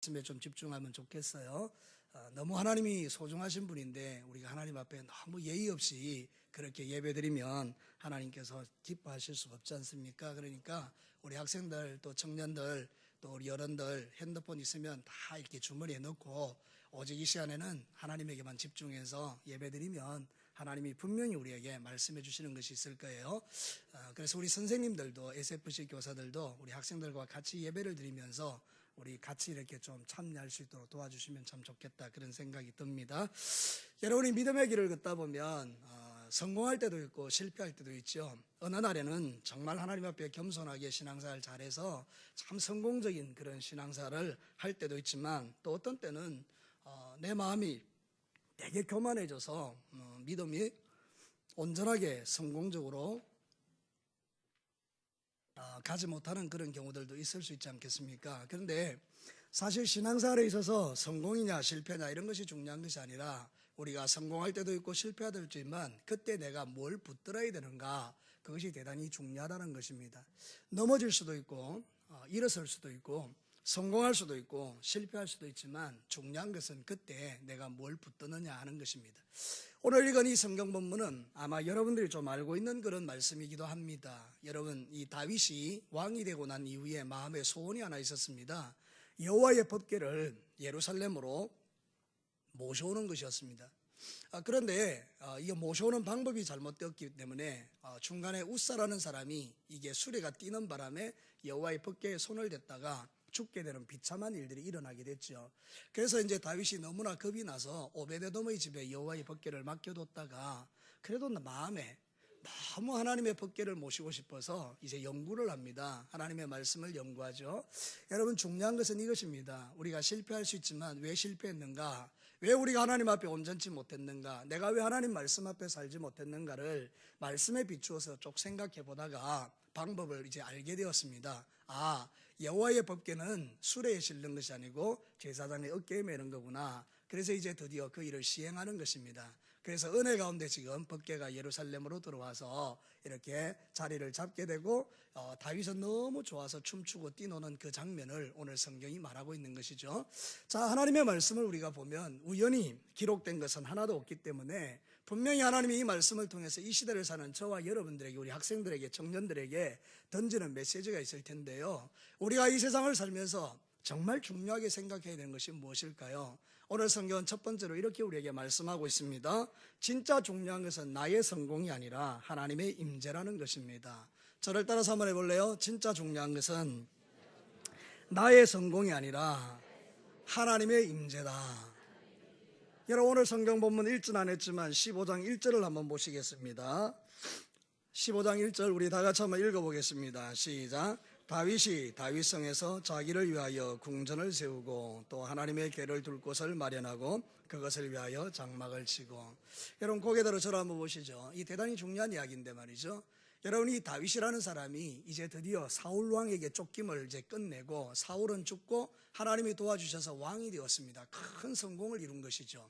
말씀에 좀 집중하면 좋겠어요. 너무 하나님이 소중하신 분인데 우리가 하나님 앞에 너무 예의 없이 그렇게 예배드리면 하나님께서 기뻐하실 수 없지 않습니까? 그러니까 우리 학생들 또 청년들 또 우리 어른들 핸드폰 있으면 다 이렇게 주머니에 넣고 오직 이 시간에는 하나님에게만 집중해서 예배드리면 하나님이 분명히 우리에게 말씀해 주시는 것이 있을 거예요. 그래서 우리 선생님들도 SFC 교사들도 우리 학생들과 같이 예배를 드리면서 우리 같이 이렇게 좀 참여할 수 있도록 도와주시면 참 좋겠다, 그런 생각이 듭니다. 여러분이 믿음의 길을 걷다 보면 성공할 때도 있고 실패할 때도 있죠. 어느 날에는 정말 하나님 앞에 겸손하게 신앙생활 잘해서 참 성공적인 그런 신앙생활을 할 때도 있지만, 또 어떤 때는 내 마음이 되게 교만해져서 믿음이 온전하게 성공적으로 가지 못하는 그런 경우들도 있을 수 있지 않겠습니까? 그런데 사실 신앙생활에 있어서 성공이냐 실패냐 이런 것이 중요한 것이 아니라, 우리가 성공할 때도 있고 실패할 때도 있지만 그때 내가 뭘 붙들어야 되는가, 그것이 대단히 중요하다는 것입니다. 넘어질 수도 있고 일어설 수도 있고 성공할 수도 있고 실패할 수도 있지만 중요한 것은 그때 내가 뭘 붙드느냐 하는 것입니다. 오늘 읽은 이 성경 본문은 아마 여러분들이 좀 알고 있는 그런 말씀이기도 합니다. 여러분, 이 다윗이 왕이 되고 난 이후에 마음에 소원이 하나 있었습니다. 여호와의 법궤를 예루살렘으로 모셔오는 것이었습니다. 그런데 이게 모셔오는 방법이 잘못되었기 때문에 중간에 웃사라는 사람이 이게 수레가 뛰는 바람에 여호와의 법궤에 손을 댔다가 죽게 되는 비참한 일들이 일어나게 됐죠. 그래서 이제 다윗이 너무나 겁이 나서 오베데돔의 집에 여호와의 법궤를 맡겨뒀다가, 그래도 마음에 너무 하나님의 법궤를 모시고 싶어서 이제 연구를 합니다. 하나님의 말씀을 연구하죠. 여러분, 중요한 것은 이것입니다. 우리가 실패할 수 있지만 왜 실패했는가, 왜 우리가 하나님 앞에 온전치 못했는가, 내가 왜 하나님 말씀 앞에 살지 못했는가를 말씀에 비추어서 쭉 생각해 보다가 방법을 이제 알게 되었습니다. 여호와의 법궤는 수레에 실는 것이 아니고 제사장의 어깨에 매는 거구나. 그래서 이제 드디어 그 일을 시행하는 것입니다. 그래서 은혜 가운데 지금 법궤가 예루살렘으로 들어와서 이렇게 자리를 잡게 되고, 다윗은 너무 좋아서 춤추고 뛰노는 그 장면을 오늘 성경이 말하고 있는 것이죠. 자, 하나님의 말씀을 우리가 보면 우연히 기록된 것은 하나도 없기 때문에 분명히 하나님이 이 말씀을 통해서 이 시대를 사는 저와 여러분들에게, 우리 학생들에게, 청년들에게 던지는 메시지가 있을 텐데요. 우리가 이 세상을 살면서 정말 중요하게 생각해야 되는 것이 무엇일까요? 오늘 성경은 첫 번째로 이렇게 우리에게 말씀하고 있습니다. 진짜 중요한 것은 나의 성공이 아니라 하나님의 임재라는 것입니다. 저를 따라서 한번 해볼래요? 진짜 중요한 것은 나의 성공이 아니라 하나님의 임재다. 여러분, 오늘 성경 본문 읽진 않았지만 15장 1절을 한번 보시겠습니다. 15장 1절 우리 다 같이 한번 읽어보겠습니다. 시작. 다윗이 다윗성에서 자기를 위하여 궁전을 세우고 또 하나님의 궤를 둘 곳을 마련하고 그것을 위하여 장막을 치고. 여러분, 고개 들어 저를 한번 보시죠. 이 대단히 중요한 이야기인데 말이죠. 여러분, 이 다윗이라는 사람이 이제 드디어 사울 왕에게 쫓김을 이제 끝내고 사울은 죽고 하나님이 도와주셔서 왕이 되었습니다. 큰 성공을 이룬 것이죠.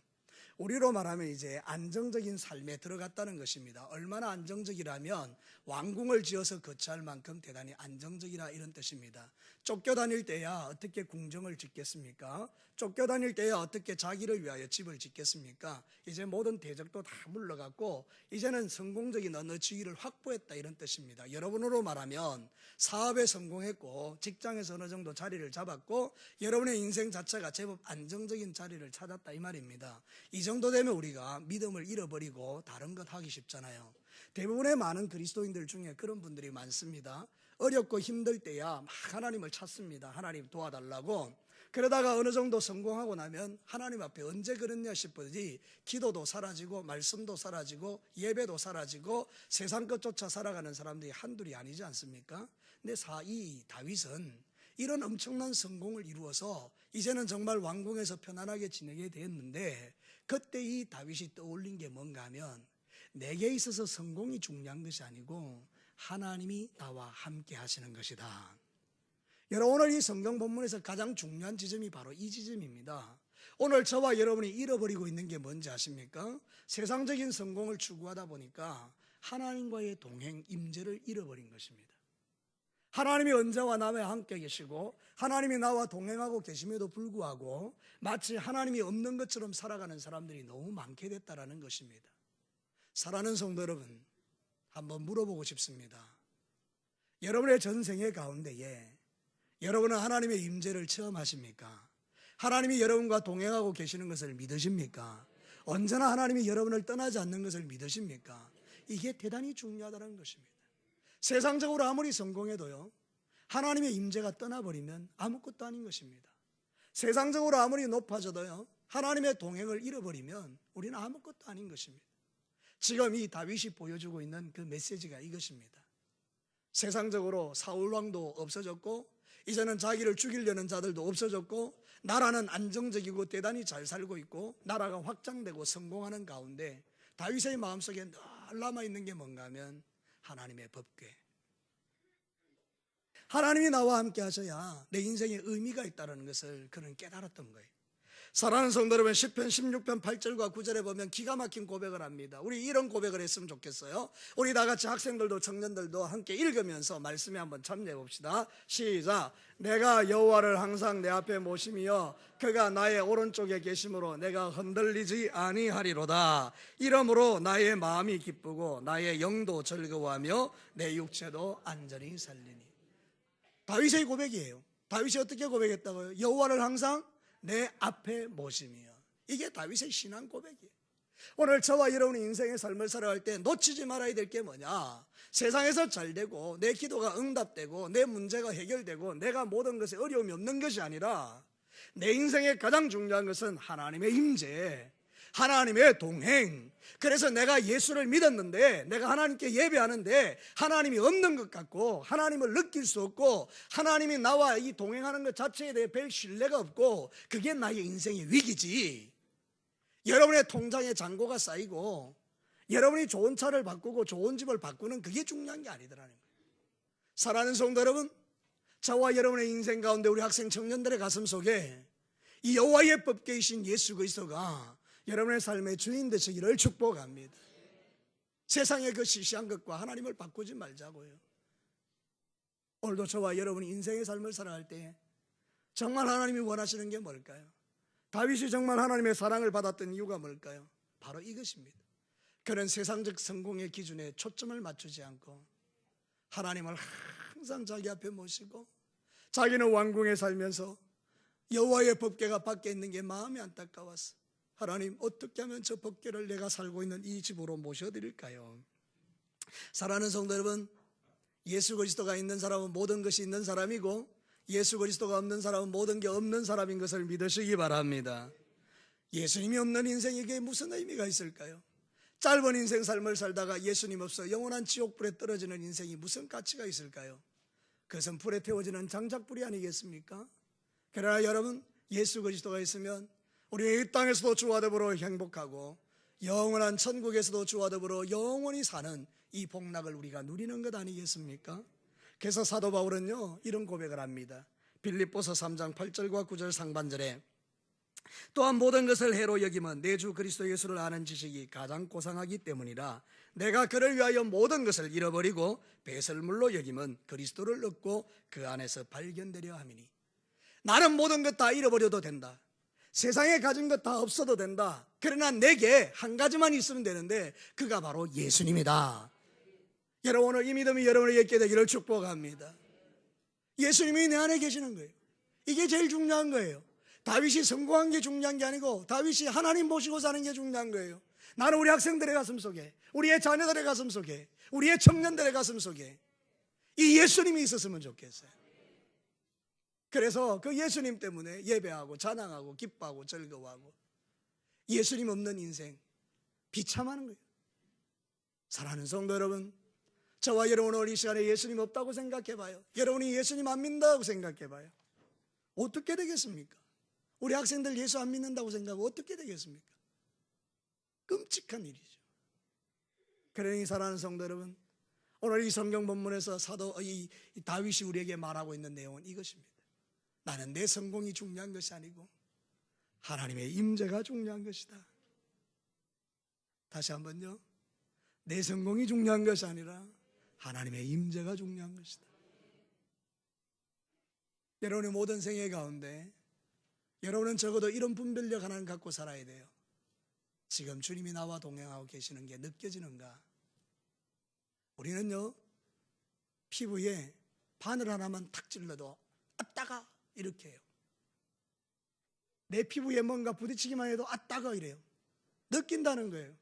우리로 말하면 이제 안정적인 삶에 들어갔다는 것입니다. 얼마나 안정적이라면 왕궁을 지어서 거처할 만큼 대단히 안정적이라, 이런 뜻입니다. 쫓겨다닐 때야 어떻게 궁정을 짓겠습니까? 쫓겨다닐 때야 어떻게 자기를 위하여 집을 짓겠습니까? 이제 모든 대적도 다 물러갔고 이제는 성공적인 어느 지위를 확보했다, 이런 뜻입니다. 여러분으로 말하면 사업에 성공했고 직장에서 어느 정도 자리를 잡았고 여러분의 인생 자체가 제법 안정적인 자리를 찾았다, 이 말입니다. 이 정도 되면 우리가 믿음을 잃어버리고 다른 것 하기 쉽잖아요. 대부분의 많은 그리스도인들 중에 그런 분들이 많습니다. 어렵고 힘들 때야 막 하나님을 찾습니다. 하나님 도와달라고. 그러다가 어느 정도 성공하고 나면 하나님 앞에 언제 그랬냐 싶으니 기도도 사라지고 말씀도 사라지고 예배도 사라지고 세상 것 쫓아 살아가는 사람들이 한둘이 아니지 않습니까? 근데 이 다윗은 이런 엄청난 성공을 이루어서 이제는 정말 왕궁에서 편안하게 지내게 됐는데, 그때 이 다윗이 떠올린 게 뭔가 하면, 내게 있어서 성공이 중요한 것이 아니고 하나님이 나와 함께 하시는 것이다. 여러분, 오늘 이 성경 본문에서 가장 중요한 지점이 바로 이 지점입니다. 오늘 저와 여러분이 잃어버리고 있는 게 뭔지 아십니까? 세상적인 성공을 추구하다 보니까 하나님과의 동행, 임재를 잃어버린 것입니다. 하나님이 언제와 나와 함께 계시고 하나님이 나와 동행하고 계심에도 불구하고 마치 하나님이 없는 것처럼 살아가는 사람들이 너무 많게 됐다라는 것입니다. 사랑하는 성도 여러분, 한번 물어보고 싶습니다. 여러분의 전생의 가운데에 여러분은 하나님의 임재를 체험하십니까? 하나님이 여러분과 동행하고 계시는 것을 믿으십니까? 언제나 하나님이 여러분을 떠나지 않는 것을 믿으십니까? 이게 대단히 중요하다는 것입니다. 세상적으로 아무리 성공해도요, 하나님의 임재가 떠나버리면 아무것도 아닌 것입니다. 세상적으로 아무리 높아져도요, 하나님의 동행을 잃어버리면 우리는 아무것도 아닌 것입니다. 지금 이 다윗이 보여주고 있는 그 메시지가 이것입니다. 세상적으로 사울왕도 없어졌고 이제는 자기를 죽이려는 자들도 없어졌고 나라는 안정적이고 대단히 잘 살고 있고 나라가 확장되고 성공하는 가운데 다윗의 마음속에 늘 남아있는 게 뭔가 하면 하나님의 법궤, 하나님이 나와 함께 하셔야 내 인생에 의미가 있다는 것을 그는 깨달았던 거예요. 사랑하는 성도 여러분, 시편 16편 8절과 9절에 보면 기가 막힌 고백을 합니다. 우리 이런 고백을 했으면 좋겠어요. 우리 다 같이 학생들도 청년들도 함께 읽으면서 말씀에 한번 참여해 봅시다. 시작. 내가 여호와를 항상 내 앞에 모시며 그가 나의 오른쪽에 계심으로 내가 흔들리지 아니하리로다. 이러므로 나의 마음이 기쁘고 나의 영도 즐거워하며 내 육체도 안전히 살리니. 다윗의 고백이에요. 다윗이 어떻게 고백했다고요? 여호와를 항상 내 앞에 모시며. 이게 다윗의 신앙 고백이에요. 오늘 저와 여러분이 인생의 삶을 살아갈 때 놓치지 말아야 될 게 뭐냐? 세상에서 잘 되고 내 기도가 응답되고 내 문제가 해결되고 내가 모든 것에 어려움이 없는 것이 아니라 내 인생의 가장 중요한 것은 하나님의 임재, 하나님의 동행. 그래서 내가 예수를 믿었는데 내가 하나님께 예배하는데 하나님이 없는 것 같고 하나님을 느낄 수 없고 하나님이 나와 이 동행하는 것 자체에 대해 별 신뢰가 없고 그게 나의 인생의 위기지. 여러분의 통장에 잔고가 쌓이고 여러분이 좋은 차를 바꾸고 좋은 집을 바꾸는 그게 중요한 게 아니더라는 거예요. 사랑하는 성도 여러분, 저와 여러분의 인생 가운데 우리 학생 청년들의 가슴 속에 이 여호와의 법궤이신 예수 그리스도가 여러분의 삶의 주인 되시기를 축복합니다. 세상의 그 시시한 것과 하나님을 바꾸지 말자고요. 오늘도 저와 여러분이 인생의 삶을 살아갈 때 정말 하나님이 원하시는 게 뭘까요? 다윗이 정말 하나님의 사랑을 받았던 이유가 뭘까요? 바로 이것입니다. 그는 세상적 성공의 기준에 초점을 맞추지 않고 하나님을 항상 자기 앞에 모시고 자기는 왕궁에 살면서 여호와의 법궤가 밖에 있는 게 마음이 안타까웠어. 하나님, 어떻게 하면 저 법궤를 내가 살고 있는 이 집으로 모셔드릴까요? 사랑하는 성도 여러분, 예수 그리스도가 있는 사람은 모든 것이 있는 사람이고 예수 그리스도가 없는 사람은 모든 게 없는 사람인 것을 믿으시기 바랍니다. 예수님이 없는 인생이 이게 무슨 의미가 있을까요? 짧은 인생 삶을 살다가 예수님 없어 영원한 지옥불에 떨어지는 인생이 무슨 가치가 있을까요? 그것은 불에 태워지는 장작불이 아니겠습니까? 그러나 여러분, 예수 그리스도가 있으면 우리 이 땅에서도 주와 더불어 행복하고 영원한 천국에서도 주와 더불어 영원히 사는 이 복락을 우리가 누리는 것 아니겠습니까? 그래서 사도 바울은요 이런 고백을 합니다. 빌립보서 3장 8절과 9절 상반절에 또한 모든 것을 해로 여김은 내 주 그리스도 예수를 아는 지식이 가장 고상하기 때문이라. 내가 그를 위하여 모든 것을 잃어버리고 배설물로 여김은 그리스도를 얻고 그 안에서 발견되려 함이니. 나는 모든 것 다 잃어버려도 된다. 세상에 가진 것 다 없어도 된다. 그러나 내게 한 가지만 있으면 되는데 그가 바로 예수님이다. 여러분, 오늘 이 믿음이 여러분에게 있게 되기를 축복합니다. 예수님이 내 안에 계시는 거예요. 이게 제일 중요한 거예요. 다윗이 성공한 게 중요한 게 아니고 다윗이 하나님 모시고 사는 게 중요한 거예요. 나는 우리 학생들의 가슴 속에, 우리의 자녀들의 가슴 속에, 우리의 청년들의 가슴 속에 이 예수님이 있었으면 좋겠어요. 그래서 그 예수님 때문에 예배하고 찬양하고 기뻐하고 즐거워하고, 예수님 없는 인생 비참하는 거예요. 사랑하는 성도 여러분, 저와 여러분 오늘 이 시간에 예수님 없다고 생각해봐요. 여러분이 예수님 안 믿는다고 생각해봐요. 어떻게 되겠습니까? 우리 학생들 예수 안 믿는다고 생각하면 어떻게 되겠습니까? 끔찍한 일이죠. 그러니 사랑하는 성도 여러분, 오늘 이 성경 본문에서 이 다윗이 우리에게 말하고 있는 내용은 이것입니다. 나는 내 성공이 중요한 것이 아니고 하나님의 임재가 중요한 것이다. 다시 한번요, 내 성공이 중요한 것이 아니라 하나님의 임재가 중요한 것이다. 여러분의 모든 생애 가운데 여러분은 적어도 이런 분별력 하나는 갖고 살아야 돼요. 지금 주님이 나와 동행하고 계시는 게 느껴지는가? 우리는요, 피부에 바늘 하나만 탁 찔러도 아따가 이렇게 해요. 내 피부에 뭔가 부딪히기만 해도 아따가 이래요. 느낀다는 거예요.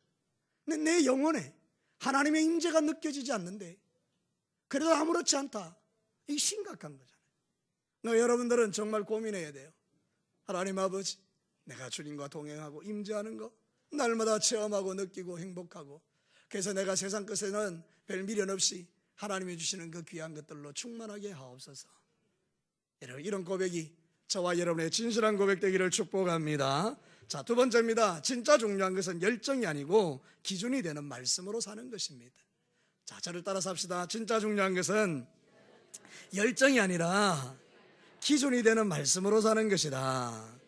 근데 내 영혼에 하나님의 임재가 느껴지지 않는데 그래도 아무렇지 않다. 이게 심각한 거잖아요. 여러분들은 정말 고민해야 돼요. 하나님 아버지, 내가 주님과 동행하고 임재하는 거 날마다 체험하고 느끼고 행복하고, 그래서 내가 세상 끝에는 별 미련 없이 하나님이 주시는 그 귀한 것들로 충만하게 하옵소서. 여러분, 이런 고백이 저와 여러분의 진실한 고백 되기를 축복합니다. 자, 두 번째입니다. 진짜 중요한 것은 열정이 아니고 기준이 되는 말씀으로 사는 것입니다. 자, 저를 따라서 합시다. 진짜 중요한 것은 열정이 아니라 기준이 되는 말씀으로 사는 것이다.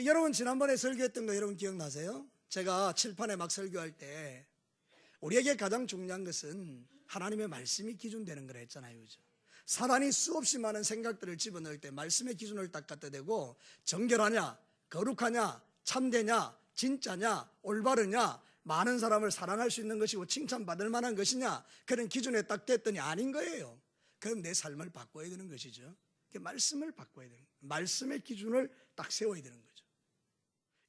여러분, 지난번에 설교했던 거 여러분 기억나세요? 제가 칠판에 막 설교할 때 우리에게 가장 중요한 것은 하나님의 말씀이 기준되는 거라 했잖아요. 그죠? 사단이 수없이 많은 생각들을 집어넣을 때 말씀의 기준을 딱 갖다 대고 정결하냐, 거룩하냐, 참되냐, 진짜냐, 올바르냐, 많은 사람을 사랑할 수 있는 것이고 칭찬받을 만한 것이냐, 그런 기준에 딱 댔더니 아닌 거예요. 그럼 내 삶을 바꿔야 되는 것이죠. 말씀을 바꿔야 되는 거예요. 말씀의 기준을 딱 세워야 되는 거죠.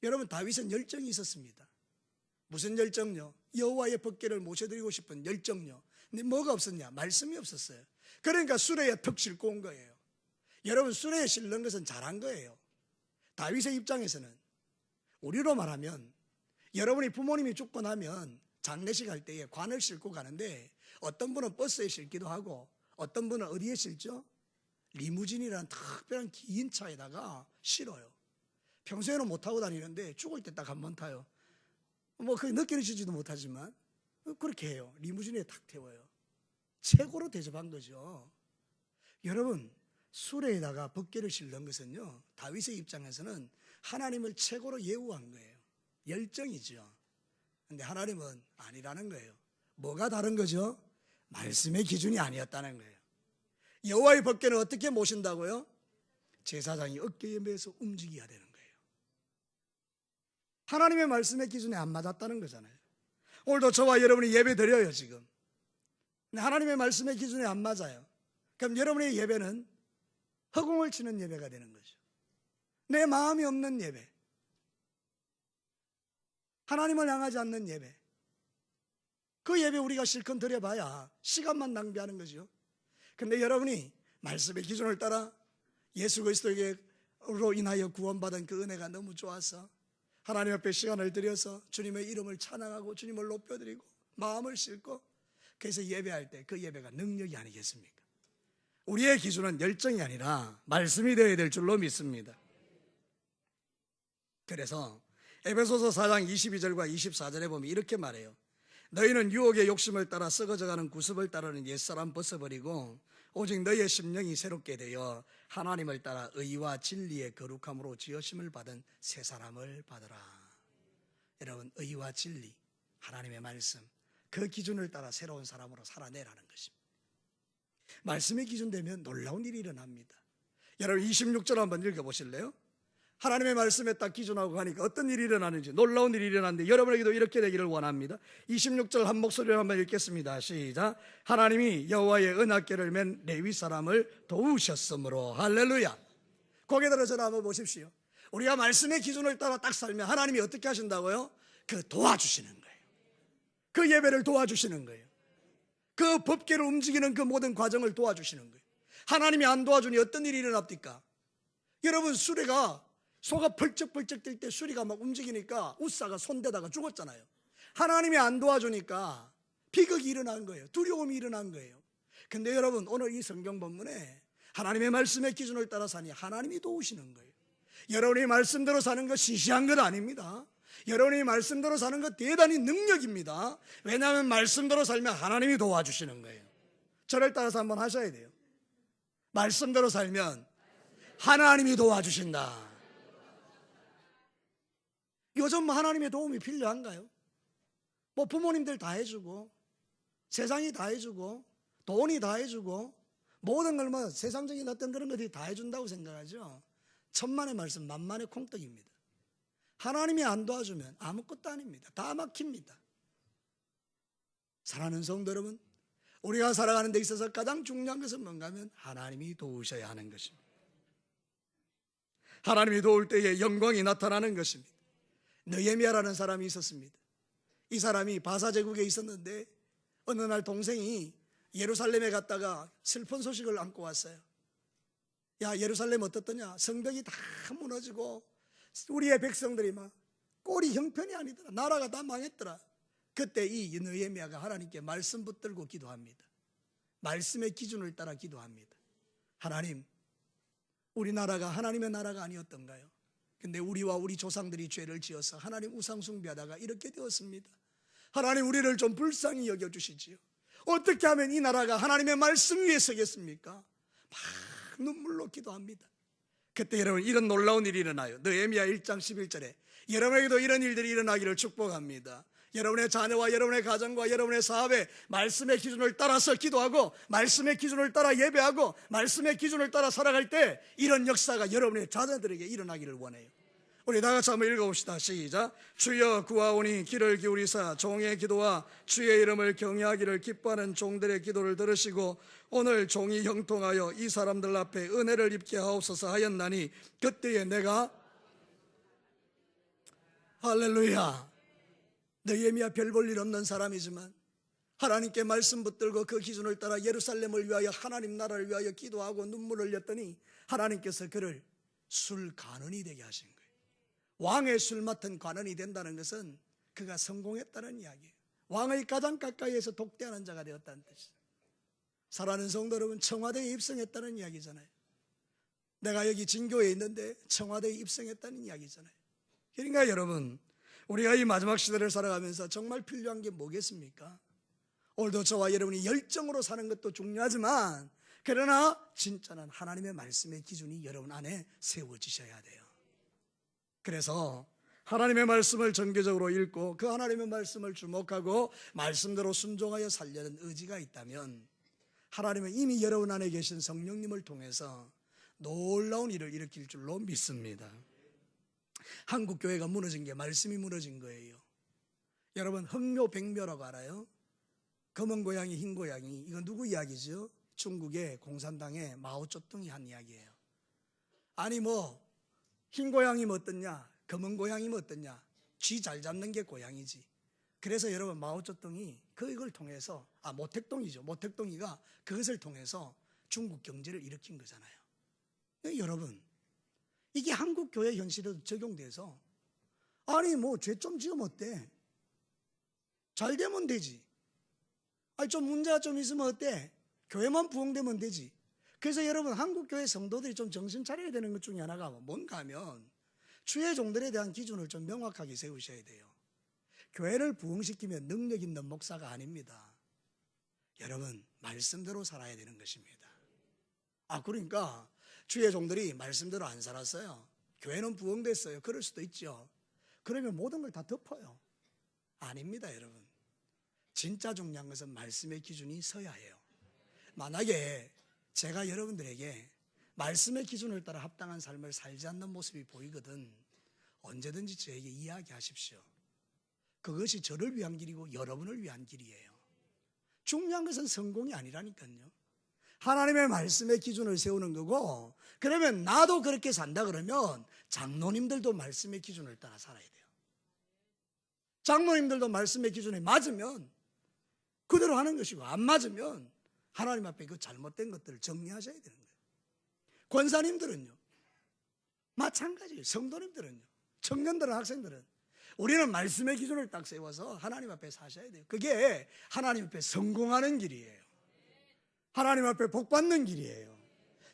여러분, 다윗은 열정이 있었습니다. 무슨 열정요? 여호와의 법궤를 모셔드리고 싶은 열정요. 근데 뭐가 없었냐? 말씀이 없었어요. 그러니까 수레에 턱 싣고 온 거예요. 여러분, 수레에 실는 것은 잘한 거예요. 다윗의 입장에서는, 우리로 말하면 여러분이 부모님이 죽고 나면 장례식 할 때에 관을 싣고 가는데 어떤 분은 버스에 실기도 하고 어떤 분은 어디에 실죠? 리무진이라는 특별한 긴 차에다가 실어요. 평소에는 못 타고 다니는데 죽을 때 딱 한 번 타요. 뭐 그게 느껴지지도 못하지만 그렇게 해요. 리무진에 탁 태워요. 최고로 대접한 거죠. 여러분, 수레에다가 법궤를 실는 것은요, 다윗의 입장에서는 하나님을 최고로 예우한 거예요. 열정이죠. 근데 하나님은 아니라는 거예요. 뭐가 다른 거죠? 말씀의 기준이 아니었다는 거예요. 여호와의 법궤는 어떻게 모신다고요? 제사장이 어깨에 매서 움직여야 되는 거예요. 하나님의 말씀의 기준에 안 맞았다는 거잖아요. 오늘도 저와 여러분이 예배 드려요, 지금. 근데 하나님의 말씀의 기준에 안 맞아요. 그럼 여러분의 예배는 허공을 치는 예배가 되는 거죠. 내 마음이 없는 예배, 하나님을 향하지 않는 예배, 그 예배 우리가 실컷 드려봐야 시간만 낭비하는 거죠. 근데 여러분이 말씀의 기준을 따라 예수 그리스도로 인하여 구원받은 그 은혜가 너무 좋아서 하나님 앞에 시간을 들여서 주님의 이름을 찬양하고 주님을 높여드리고 마음을 싣고, 그래서 예배할 때 그 예배가 능력이 아니겠습니까? 우리의 기준은 열정이 아니라 말씀이 되어야 될 줄로 믿습니다. 그래서 에베소서 4장 22절과 24절에 보면 이렇게 말해요. 너희는 유혹의 욕심을 따라 썩어져가는 구습을 따르는 옛사람 벗어버리고 오직 너희의 심령이 새롭게 되어 하나님을 따라 의와 진리의 거룩함으로 지으심을 받은 새 사람을 받으라. 여러분, 의와 진리, 하나님의 말씀, 그 기준을 따라 새로운 사람으로 살아내라는 것입니다. 말씀의 기준 되면 놀라운 일이 일어납니다. 여러분, 26절 한번 읽어보실래요? 하나님의 말씀에 딱 기준하고 가니까 어떤 일이 일어나는지, 놀라운 일이 일어나는데 여러분에게도 이렇게 되기를 원합니다. 26절 한 목소리로 한번 읽겠습니다. 시작. 하나님이 여호와의 언약궤를 맨 레위 사람을 도우셨으므로. 할렐루야. 고개 들어서 한번 보십시오. 우리가 말씀의 기준을 따라 딱 살면 하나님이 어떻게 하신다고요? 그 도와주시는 거예요. 그 예배를 도와주시는 거예요. 그 법궤를 움직이는 그 모든 과정을 도와주시는 거예요. 하나님이 안 도와주니 어떤 일이 일어납니까? 여러분, 수레가 소가 펄쩍펄쩍 뛸 때 수리가 막 움직이니까 우사가 손대다가 죽었잖아요. 하나님이 안 도와주니까 비극이 일어난 거예요. 두려움이 일어난 거예요. 근데 여러분, 오늘 이 성경 본문에 하나님의 말씀의 기준을 따라 사니 하나님이 도우시는 거예요. 여러분이 말씀대로 사는 것 시시한 것 아닙니다. 여러분이 말씀대로 사는 것 대단히 능력입니다. 왜냐하면 말씀대로 살면 하나님이 도와주시는 거예요. 저를 따라서 한번 하셔야 돼요. 말씀대로 살면 하나님이 도와주신다. 요즘 하나님의 도움이 필요한가요? 뭐 부모님들 다 해주고 세상이 다 해주고 돈이 다 해주고 모든 걸 뭐 세상적인 어떤 그런 것들이 다 해준다고 생각하죠. 천만의 말씀 만만의 콩떡입니다. 하나님이 안 도와주면 아무것도 아닙니다. 다 막힙니다. 사랑하는 성도 여러분, 우리가 살아가는 데 있어서 가장 중요한 것은 뭔가 하면 하나님이 도우셔야 하는 것입니다. 하나님이 도울 때에 영광이 나타나는 것입니다. 느헤미야라는 사람이 있었습니다. 이 사람이 바사 제국에 있었는데 어느 날 동생이 예루살렘에 갔다가 슬픈 소식을 안고 왔어요. 야, 예루살렘 어떻더냐? 성벽이 다 무너지고 우리의 백성들이 막 꼴이 형편이 아니더라. 나라가 다 망했더라. 그때 이 느헤미야가 하나님께 말씀 붙들고 기도합니다. 말씀의 기준을 따라 기도합니다. 하나님, 우리나라가 하나님의 나라가 아니었던가요? 근데 우리와 우리 조상들이 죄를 지어서 하나님 우상 숭배하다가 이렇게 되었습니다. 하나님, 우리를 좀 불쌍히 여겨주시지요. 어떻게 하면 이 나라가 하나님의 말씀 위에 서겠습니까? 막 눈물로 기도합니다. 그때 여러분, 이런 놀라운 일이 일어나요. 느헤미야 1장 11절에 여러분에게도 이런 일들이 일어나기를 축복합니다. 여러분의 자녀와 여러분의 가정과 여러분의 사업에 말씀의 기준을 따라서 기도하고 말씀의 기준을 따라 예배하고 말씀의 기준을 따라 살아갈 때 이런 역사가 여러분의 자녀들에게 일어나기를 원해요. 우리 다 같이 한번 읽어봅시다. 시작. 주여 구하오니 귀를 기울이사 종의 기도와 주의 이름을 경외하기를 기뻐하는 종들의 기도를 들으시고 오늘 종이 형통하여 이 사람들 앞에 은혜를 입게 하옵소서 하였나니 그때에 내가 할렐루야. 느헤미야 별 볼 일 없는 사람이지만 하나님께 말씀 붙들고 그 기준을 따라 예루살렘을 위하여 하나님 나라를 위하여 기도하고 눈물을 흘렸더니 하나님께서 그를 술 관원이 되게 하신 거예요. 왕의 술 맡은 관원이 된다는 것은 그가 성공했다는 이야기예요. 왕의 가장 가까이에서 독대하는 자가 되었다는 뜻이죠. 사랑하는 성도 여러분, 청와대에 입성했다는 이야기잖아요. 내가 여기 진교에 있는데 청와대에 입성했다는 이야기잖아요. 그러니까 여러분, 우리가 이 마지막 시대를 살아가면서 정말 필요한 게 뭐겠습니까? 오늘도 저와 여러분이 열정으로 사는 것도 중요하지만 그러나 진짜는 하나님의 말씀의 기준이 여러분 안에 세워지셔야 돼요. 그래서 하나님의 말씀을 정기적으로 읽고 그 하나님의 말씀을 주목하고 말씀대로 순종하여 살려는 의지가 있다면 하나님은 이미 여러분 안에 계신 성령님을 통해서 놀라운 일을 일으킬 줄로 믿습니다. 한국 교회가 무너진 게 말씀이 무너진 거예요. 여러분, 흑묘 백묘라고 알아요? 검은 고양이 흰 고양이, 이건 누구 이야기죠? 중국의 공산당의 마오쩌둥이 한 이야기예요. 아니 뭐 흰 고양이면 어떻냐, 검은 고양이면 어떻냐, 쥐 잘 잡는 게 고양이지. 그래서 여러분, 마오쩌둥이 그걸 통해서 모택동이죠. 모택동이가 그것을 통해서 중국 경제를 일으킨 거잖아요. 여러분, 이게 한국 교회 현실에도 적용돼서 아니 뭐 죄 좀 지으면 어때? 잘 되면 되지. 아니 좀 문제가 좀 있으면 어때? 교회만 부흥되면 되지. 그래서 여러분, 한국 교회 성도들이 좀 정신 차려야 되는 것 중에 하나가 뭔가 하면 주의 종들에 대한 기준을 좀 명확하게 세우셔야 돼요. 교회를 부흥시키면 능력 있는 목사가 아닙니다. 여러분, 말씀대로 살아야 되는 것입니다. 그러니까 주의 종들이 말씀대로 안 살았어요. 교회는 부흥됐어요. 그럴 수도 있죠. 그러면 모든 걸 다 덮어요. 아닙니다, 여러분. 진짜 중요한 것은 말씀의 기준이 서야 해요. 만약에 제가 여러분들에게 말씀의 기준을 따라 합당한 삶을 살지 않는 모습이 보이거든 언제든지 저에게 이야기하십시오. 그것이 저를 위한 길이고 여러분을 위한 길이에요. 중요한 것은 성공이 아니라니까요. 하나님의 말씀의 기준을 세우는 거고, 그러면 나도 그렇게 산다 그러면 장로님들도 말씀의 기준을 따라 살아야 돼요. 장로님들도 말씀의 기준에 맞으면 그대로 하는 것이고, 안 맞으면 하나님 앞에 그 잘못된 것들을 정리하셔야 되는 거예요. 권사님들은요 마찬가지예요. 성도님들은요, 청년들은, 학생들은 우리는 말씀의 기준을 딱 세워서 하나님 앞에 사셔야 돼요. 그게 하나님 앞에 성공하는 길이에요. 하나님 앞에 복 받는 길이에요.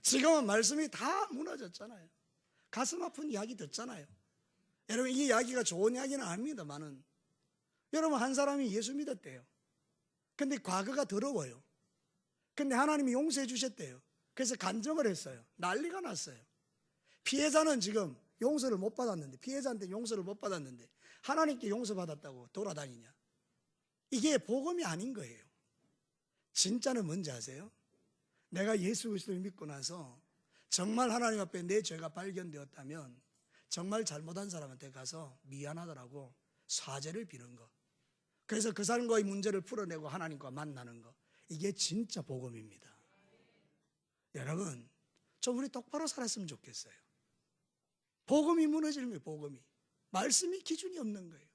지금은 말씀이 다 무너졌잖아요. 가슴 아픈 이야기 듣잖아요. 여러분, 이 이야기가 좋은 이야기는 아닙니다만은 여러분, 한 사람이 예수 믿었대요. 근데 과거가 더러워요. 근데 하나님이 용서해 주셨대요. 그래서 간증을 했어요. 난리가 났어요. 피해자는 지금 용서를 못 받았는데, 피해자한테 용서를 못 받았는데 하나님께 용서받았다고 돌아다니냐. 이게 복음이 아닌 거예요. 진짜는 뭔지 아세요? 내가 예수 그리스도를 믿고 나서 정말 하나님 앞에 내 죄가 발견되었다면 정말 잘못한 사람한테 가서 미안하더라고 사죄를 비는 거. 그래서 그 사람과의 문제를 풀어내고 하나님과 만나는 거. 이게 진짜 복음입니다. 여러분, 좀 우리 똑바로 살았으면 좋겠어요. 복음이 무너지는 거예요. 복음이. 말씀이 기준이 없는 거예요.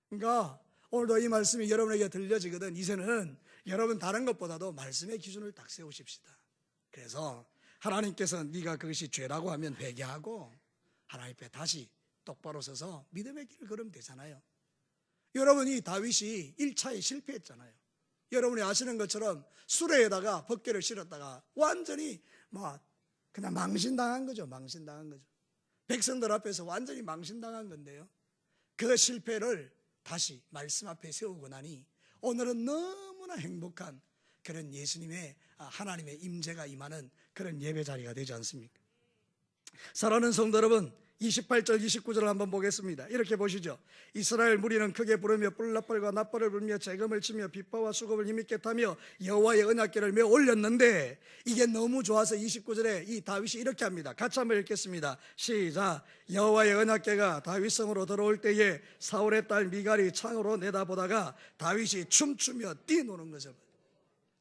그러니까 오늘도 이 말씀이 여러분에게 들려지거든. 이제는 여러분 다른 것보다도 말씀의 기준을 딱 세우십시다. 그래서 하나님께서 네가 그것이 죄라고 하면 회개하고 하나님 앞에 다시 똑바로 서서 믿음의 길을 걸으면 되잖아요. 여러분이 다윗이 1차에 실패했잖아요. 여러분이 아시는 것처럼 수레에다가 벗개를 실었다가 완전히 그냥 망신당한 거죠. 망신당한 거죠. 백성들 앞에서 완전히 망신당한 건데요. 그 실패를 다시 말씀 앞에 세우고 나니 오늘은 너무나 행복한 그런 예수님의 하나님의 임재가 임하는 그런 예배 자리가 되지 않습니까? 사랑하는 성도 여러분, 28절 29절을 한번 보겠습니다. 이렇게 보시죠. 이스라엘 무리는 크게 부르며 뿔납벌과 납벌을 불며 재금을 치며 비파와 수금을 힘있게 타며 여호와의 언약궤를 메어 올렸는데, 이게 너무 좋아서 29절에 이 다윗이 이렇게 합니다. 같이 한번 읽겠습니다. 시작. 여호와의 언약궤가 다윗성으로 들어올 때에 사울의 딸 미갈이 창으로 내다보다가 다윗이 춤추며 뛰노는 것을 봐요.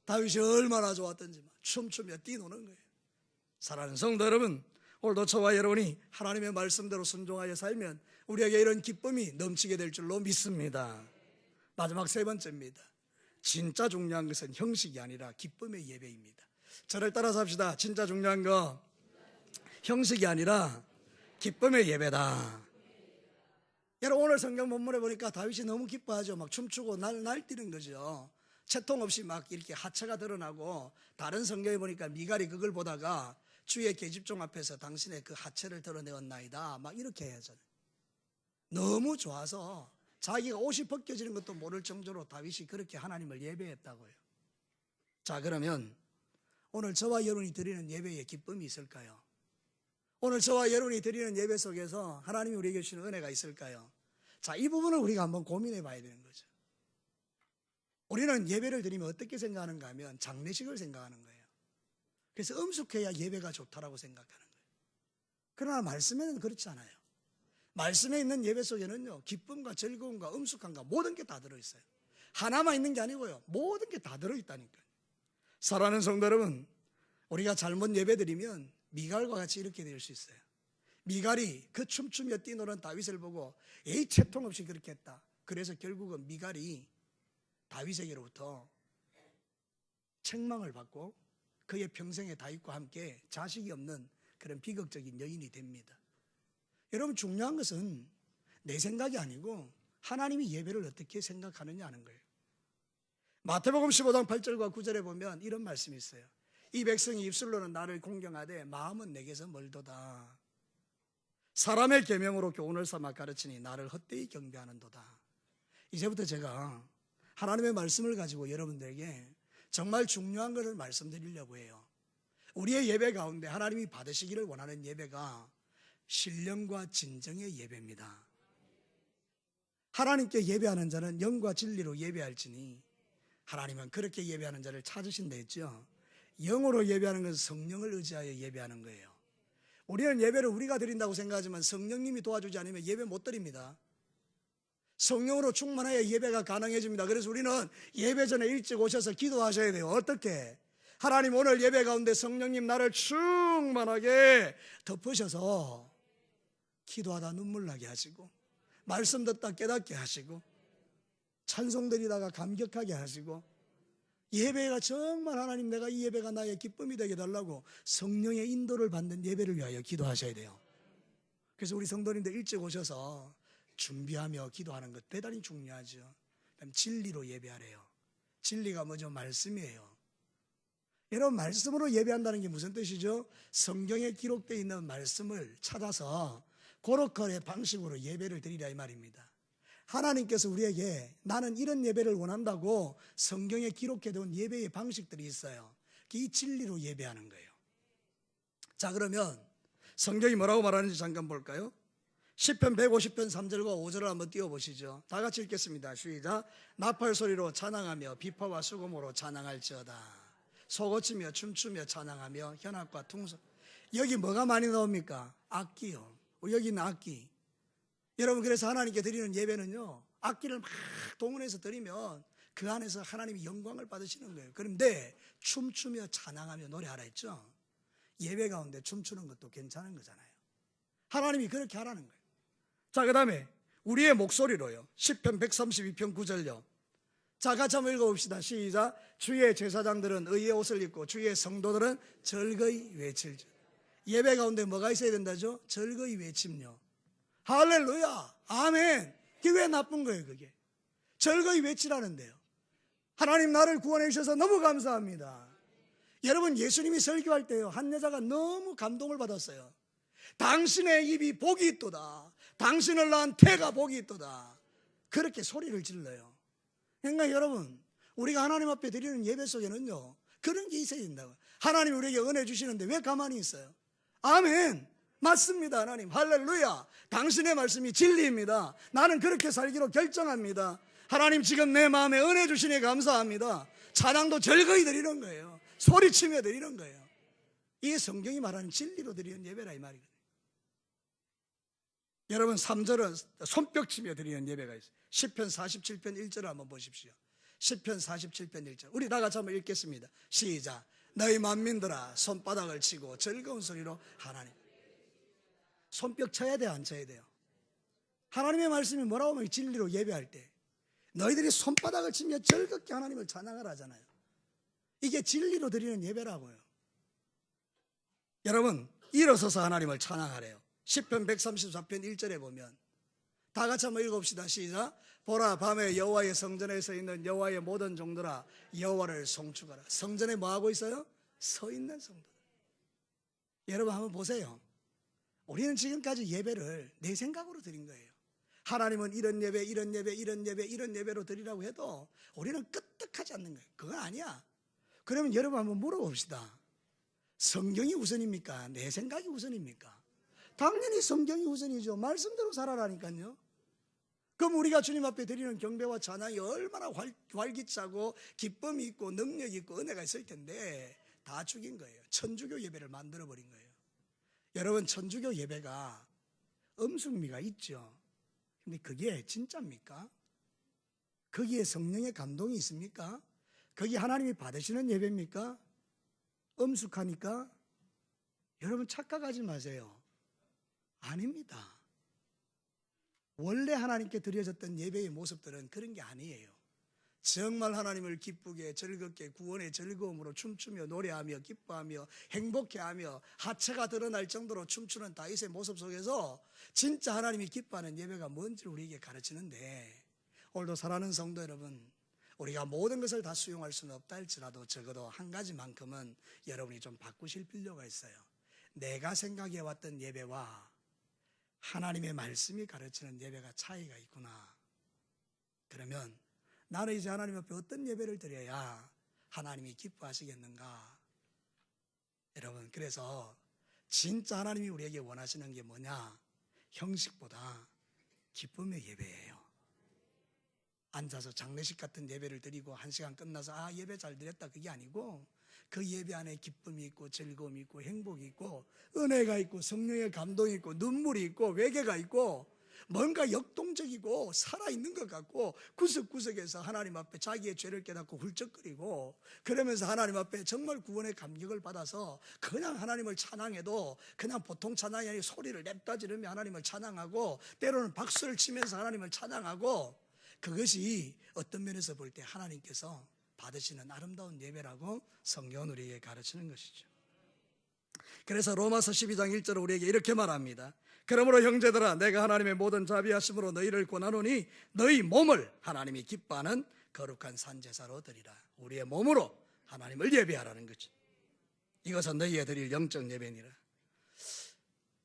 다윗이 얼마나 좋았던지 춤추며 뛰노는 거예요. 사랑하는 성도 여러분, 오늘도 저와 여러분이 하나님의 말씀대로 순종하여 살면 우리에게 이런 기쁨이 넘치게 될 줄로 믿습니다. 마지막 세 번째입니다. 진짜 중요한 것은 형식이 아니라 기쁨의 예배입니다. 저를 따라서 합시다. 진짜 중요한 거 형식이 아니라 기쁨의 예배다. 여러분, 오늘 성경 본문에 보니까 다윗이 너무 기뻐하죠. 막 춤추고 날뛰는 거죠. 채통 없이 막 이렇게 하체가 드러나고, 다른 성경에 보니까 미갈이 그걸 보다가 주의 계집종 앞에서 당신의 그 하체를 드러내었나이다 막 이렇게 하잖아요. 너무 좋아서 자기가 옷이 벗겨지는 것도 모를 정도로 다윗이 그렇게 하나님을 예배했다고요. 자, 그러면 오늘 저와 여러분이 드리는 예배에 기쁨이 있을까요? 오늘 저와 여러분이 드리는 예배 속에서 하나님이 우리에게 주시는 은혜가 있을까요? 자, 이 부분을 우리가 한번 고민해 봐야 되는 거죠. 우리는 예배를 드리면 어떻게 생각하는가 하면 장례식을 생각하는 거예요. 그래서 음숙해야 예배가 좋다라고 생각하는 거예요. 그러나 말씀에는 그렇지 않아요. 말씀에 있는 예배 속에는요, 기쁨과 즐거움과 음숙함과 모든 게 다 들어있어요. 하나만 있는 게 아니고요, 모든 게 다 들어있다니까요. 사랑하는 성도 여러분, 우리가 잘못 예배드리면 미갈과 같이 이렇게 될 수 있어요. 미갈이 그 춤추며 뛰노는 다윗을 보고 에이, 채통 없이 그렇게 했다. 그래서 결국은 미갈이 다윗에게로부터 책망을 받고 그의 평생에 다윗과 함께 자식이 없는 그런 비극적인 여인이 됩니다. 여러분, 중요한 것은 내 생각이 아니고 하나님이 예배를 어떻게 생각하느냐 하는 거예요. 마태복음 15장 8절과 9절에 보면 이런 말씀이 있어요. 이 백성이 입술로는 나를 공경하되 마음은 내게서 멀도다. 사람의 계명으로 교훈을 삼아 가르치니 나를 헛되이 경배하는도다. 이제부터 제가 하나님의 말씀을 가지고 여러분들에게 정말 중요한 것을 말씀드리려고 해요. 우리의 예배 가운데 하나님이 받으시기를 원하는 예배가 신령과 진정의 예배입니다. 하나님께 예배하는 자는 영과 진리로 예배할지니 하나님은 그렇게 예배하는 자를 찾으신다 했죠. 영으로 예배하는 것은 성령을 의지하여 예배하는 거예요. 우리는 예배를 우리가 드린다고 생각하지만 성령님이 도와주지 않으면 예배 못 드립니다. 성령으로 충만해야 예배가 가능해집니다. 그래서 우리는 예배 전에 일찍 오셔서 기도하셔야 돼요. 어떻게? 하나님, 오늘 예배 가운데 성령님 나를 충만하게 덮으셔서 기도하다 눈물 나게 하시고, 말씀 듣다 깨닫게 하시고, 찬송 드리다가 감격하게 하시고, 예배가 정말 하나님, 내가 이 예배가 나의 기쁨이 되게 달라고 성령의 인도를 받는 예배를 위하여 기도하셔야 돼요. 그래서 우리 성도님들 일찍 오셔서 준비하며 기도하는 것 대단히 중요하죠. 그다음 진리로 예배하래요. 진리가 뭐죠? 말씀이에요. 여러분, 말씀으로 예배한다는 게 무슨 뜻이죠? 성경에 기록되어 있는 말씀을 찾아서 고로컬의 방식으로 예배를 드리라 이 말입니다. 하나님께서 우리에게 나는 이런 예배를 원한다고 성경에 기록해둔 예배의 방식들이 있어요. 이 진리로 예배하는 거예요. 자, 그러면 성경이 뭐라고 말하는지 잠깐 볼까요? 시편 150편 3절과 5절을 한번 띄워보시죠. 다 같이 읽겠습니다. 시작. 나팔 소리로 찬양하며 비파와 수금으로 찬양할지어다. 소고치며 춤추며 찬양하며 현악과 퉁소. 여기 뭐가 많이 나옵니까? 악기요. 여기는 악기. 여러분, 그래서 하나님께 드리는 예배는요, 악기를 막 동원해서 드리면 그 안에서 하나님이 영광을 받으시는 거예요. 그런데 춤추며 찬양하며 노래하라 했죠. 예배 가운데 춤추는 것도 괜찮은 거잖아요. 하나님이 그렇게 하라는 거예요. 자, 그 다음에 우리의 목소리로요, 시편 132편 9절요. 자, 같이 한번 읽어봅시다. 시작. 주의 제사장들은 의의 옷을 입고 주의 성도들은 절거이 외칠죠. 예배 가운데 뭐가 있어야 된다죠? 절거이 외침요. 할렐루야, 아멘. 그게 왜 나쁜 거예요? 그게 절거이 외치라는데요. 하나님 나를 구원해 주셔서 너무 감사합니다. 여러분, 예수님이 설교할 때요, 한 여자가 너무 감동을 받았어요. 당신의 입이 복이 있도다. 당신을 낳은 태가 복이 있도다. 그렇게 소리를 질러요. 그러니까 여러분, 우리가 하나님 앞에 드리는 예배 속에는요, 그런 게 있어야 된다고. 하나님 우리에게 은혜 주시는데 왜 가만히 있어요? 아멘. 맞습니다. 하나님 할렐루야. 당신의 말씀이 진리입니다. 나는 그렇게 살기로 결정합니다. 하나님 지금 내 마음에 은혜 주시니 감사합니다. 찬양도 절거이 드리는 거예요. 소리치며 드리는 거예요. 이게 성경이 말하는 진리로 드리는 예배라 이 말이거든요. 여러분, 3절은 손뼉치며 드리는 예배가 있어요. 시편 47편 1절을 한번 보십시오. 시편 47편 1절 우리 다 같이 한번 읽겠습니다. 시작. 너희 만민들아 손바닥을 치고 즐거운 소리로 하나님. 손뼉 쳐야 돼요, 안 쳐야 돼요? 하나님의 말씀이 뭐라고 하면 진리로 예배할 때 너희들이 손바닥을 치며 즐겁게 하나님을 찬양하라 하잖아요. 이게 진리로 드리는 예배라고요. 여러분, 일어서서 하나님을 찬양하래요. 시편 134편 1절에 보면 다 같이 한번 읽어봅시다. 시작. 보라, 밤에 여호와의 성전에 서 있는 여호와의 모든 종들아 여호와를 송축하라. 성전에 뭐 하고 있어요? 서 있는 성도. 여러분 한번 보세요. 우리는 지금까지 예배를 내 생각으로 드린 거예요. 하나님은 이런 예배, 이런 예배, 이런 예배, 이런 예배로 드리라고 해도 우리는 끄떡하지 않는 거예요. 그건 아니야. 그러면 여러분 한번 물어봅시다. 성경이 우선입니까? 내 생각이 우선입니까? 당연히 성경이 우선이죠. 말씀대로 살아라니까요. 그럼 우리가 주님 앞에 드리는 경배와 찬양이 얼마나 활기차고 기쁨이 있고 능력이 있고 은혜가 있을 텐데 다 죽인 거예요. 천주교 예배를 만들어버린 거예요. 여러분, 천주교 예배가 음숙미가 있죠. 근데 그게 진짜입니까? 거기에 성령의 감동이 있습니까? 거기 하나님이 받으시는 예배입니까? 음숙하니까? 여러분 착각하지 마세요. 아닙니다. 원래 하나님께 드려졌던 예배의 모습들은 그런 게 아니에요. 정말 하나님을 기쁘게 즐겁게 구원의 즐거움으로 춤추며 노래하며 기뻐하며 행복해하며 하체가 드러날 정도로 춤추는 다윗의 모습 속에서 진짜 하나님이 기뻐하는 예배가 뭔지를 우리에게 가르치는데, 오늘도 사랑하는 성도 여러분, 우리가 모든 것을 다 수용할 수는 없다 할지라도 적어도 한 가지만큼은 여러분이 좀 바꾸실 필요가 있어요. 내가 생각해왔던 예배와 하나님의 말씀이 가르치는 예배가 차이가 있구나. 그러면 나는 이제 하나님 앞에 어떤 예배를 드려야 하나님이 기뻐하시겠는가? 여러분, 그래서 진짜 하나님이 우리에게 원하시는 게 뭐냐? 형식보다 기쁨의 예배예요. 앉아서 장례식 같은 예배를 드리고 1시간 끝나서 예배 잘 드렸다, 그게 아니고 그 예배 안에 기쁨이 있고 즐거움이 있고 행복이 있고 은혜가 있고 성령의 감동이 있고 눈물이 있고 외개가 있고 뭔가 역동적이고 살아있는 것 같고 구석구석에서 하나님 앞에 자기의 죄를 깨닫고 훌쩍거리고 그러면서 하나님 앞에 정말 구원의 감격을 받아서 그냥 하나님을 찬양해도 그냥 보통 찬양이 아니라 소리를 냅다 지르며 하나님을 찬양하고 때로는 박수를 치면서 하나님을 찬양하고, 그것이 어떤 면에서 볼 때 하나님께서 받으시는 아름다운 예배라고 성경은 우리에게 가르치는 것이죠. 그래서 로마서 12장 1절은 우리에게 이렇게 말합니다. 그러므로 형제들아, 내가 하나님의 모든 자비하심으로 너희를 권하노니 너희 몸을 하나님이 기뻐하는 거룩한 산제사로 드리라. 우리의 몸으로 하나님을 예배하라는 거지. 이것은 너희에 드릴 영적 예배니라.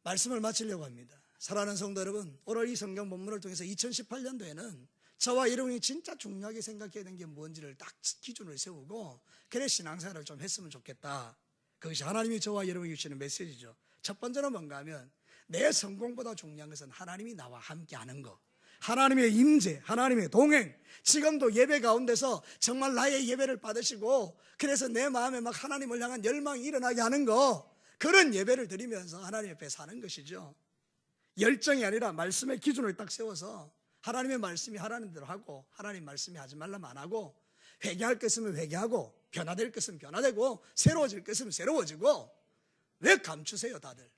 말씀을 마치려고 합니다. 사랑하는 성도 여러분, 오늘 이 성경 본문을 통해서 2018년도에는 저와 여러분이 진짜 중요하게 생각해야 되는 게 뭔지를 딱 기준을 세우고 그래 신앙생활을 좀 했으면 좋겠다. 그것이 하나님이 저와 여러분에게 주시는 메시지죠. 첫 번째는 뭔가 하면 내 성공보다 중요한 것은 하나님이 나와 함께 하는 거, 하나님의 임재, 하나님의 동행, 지금도 예배 가운데서 정말 나의 예배를 받으시고 그래서 내 마음에 막 하나님을 향한 열망이 일어나게 하는 거, 그런 예배를 드리면서 하나님 앞에 사는 것이죠. 열정이 아니라 말씀의 기준을 딱 세워서 하나님의 말씀이 하라는 대로 하고 하나님 말씀이 하지 말라면 안 하고, 회개할 것 있으면 회개하고 변화될 것 있으면 변화되고 새로워질 것 있으면 새로워지고. 왜 감추세요 다들?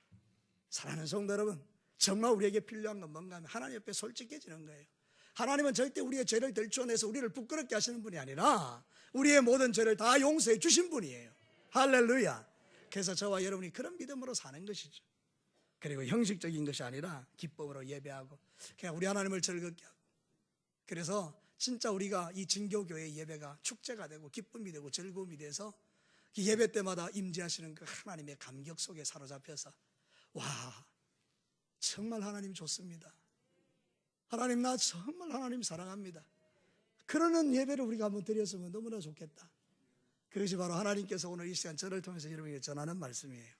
사랑하는 성도 여러분, 정말 우리에게 필요한 건 뭔가 하면 하나님 앞에 솔직해지는 거예요. 하나님은 절대 우리의 죄를 들추어내서 우리를 부끄럽게 하시는 분이 아니라 우리의 모든 죄를 다 용서해 주신 분이에요. 할렐루야. 그래서 저와 여러분이 그런 믿음으로 사는 것이죠. 그리고 형식적인 것이 아니라 기쁨으로 예배하고 그냥 우리 하나님을 즐겁게 하고, 그래서 진짜 우리가 이 진교교회의 예배가 축제가 되고 기쁨이 되고 즐거움이 돼서 예배 때마다 임재하시는 그 하나님의 감격 속에 사로잡혀서, 와, 정말 하나님 좋습니다. 하나님, 나 정말 하나님 사랑합니다. 그러는 예배를 우리가 한번 드렸으면 너무나 좋겠다. 그것이 바로 하나님께서 오늘 이 시간 저를 통해서 여러분에게 전하는 말씀이에요.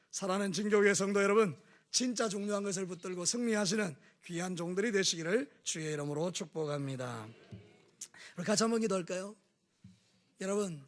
사랑하는 진교회 성도 여러분, 진짜 중요한 것을 붙들고 승리하시는 귀한 종들이 되시기를 주의 이름으로 축복합니다. 우리 같이 한번 기도할까요? 여러분,